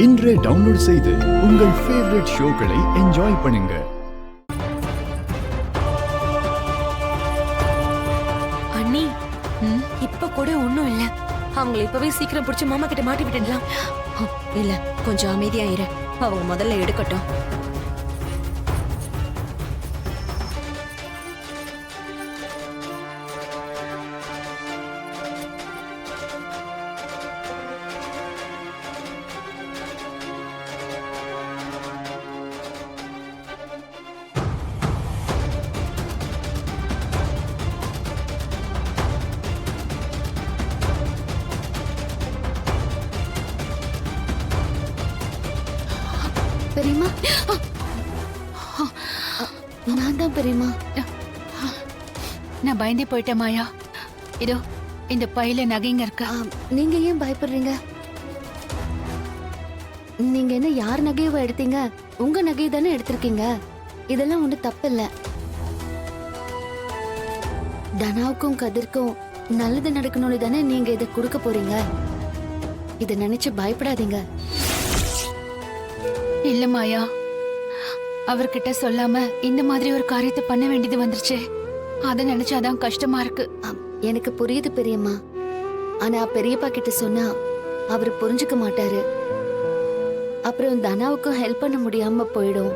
இன்றே டவுன்லோட் செய்து உங்கள் ஃபேவரட் ஷோக்களை என்ஜாய் பண்ணுங்க. அண்ணி, இப்ப கூட ஒண்ணும் இல்ல. அவங்களை இப்பவே சீக்கிரம் பிடிச்சு மாமா கிட்ட மாட்டி விட்டுடலாம். இல்ல, கொஞ்சம் அமைதியா இரு. அவங்க முதல்ல எடுக்கட்டும். பெரியம்மா, நான் தான் பெரியம்மா. நான் பயந்தே போயிட்டேன் மாயா. இதோ இந்த பையில நகைங்க இருக்கா. நீங்க ஏன் பயப்படுறீங்க? நீங்க என்ன யார் நகையவா எடுத்தீங்க? உங்க நகையை தானே எடுத்திருக்கீங்க. இதெல்லாம் ஒண்ணு தப்பு இல்ல. தனாவுக்கும் கதிர்க்கும் நல்லது நடக்கணும்னு தானே நீங்க இதை கொடுக்க போறீங்க. இதை நினைச்சு பயப்படாதீங்க. இல்ல மாயா, அவர்கிட்ட சொல்லாம இந்த மாதிரி ஒரு காரியத்தை பண்ண வேண்டியது வந்துருச்சு. அத நினைச்சாதான் கஷ்டமா இருக்கு. எனக்கு புரியுது பெரியம்மா. ஆனா பெரியப்பா கிட்ட சொன்னா அவரு புரிஞ்சுக்க மாட்டாரு. அப்புறம் தனாவுக்கும் ஹெல்ப் பண்ண முடியாம போயிடும்.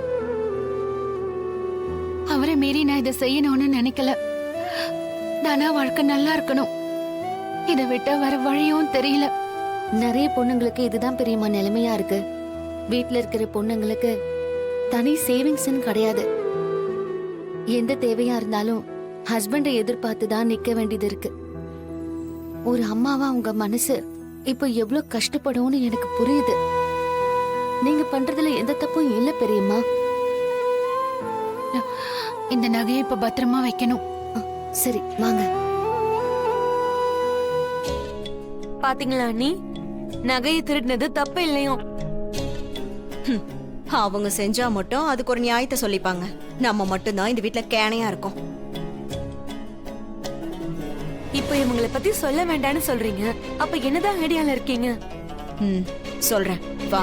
அவரை மீறி நான் இதை செய்யணும்னு நினைக்கல. தனா வாழ்க்கை நல்லா இருக்கணும். இதை விட்ட வர வழியும் தெரியல. நிறைய பொண்ணுங்களுக்கு இதுதான் பெரியம்மா நிலைமையா இருக்கு. வீட்டுல இருக்கிற பொண்ணுங்களுக்கு தனி சேவிங்ஸ்ன்னு கிடையாது. எந்த தேவையா இருந்தாலும் ஹஸ்பண்டை எதிர்பார்த்து தான் நிக்க வேண்டியது இருக்கு. ஒரு அம்மாவா உங்க மனசு இப்போ எவ்வளவு கஷ்டப்படும்னு எனக்கு புரியுது. நீங்க பண்றதுல எந்த தப்பும் இல்ல பெரியம்மா. இந்த நகையை இப்ப பத்திரமா வைக்கணும். சரி வாங்க. பாத்தீங்களா அண்ணி, நகையை திருடினது தப்பு இல்லையோ? அவங்க செஞ்சா மட்டும் அதுக்கு ஒரு நியாயத்தை சொல்லிப்பாங்க. நம்ம மட்டும்தான் இந்த வீட்டுல கேனையா இருக்கோம். இப்ப இவங்களை பத்தி சொல்ல வேண்டாம்னு சொல்றீங்க. அப்ப என்னதான் ஐடியால இருக்கீங்க? சொல்றேன், வா.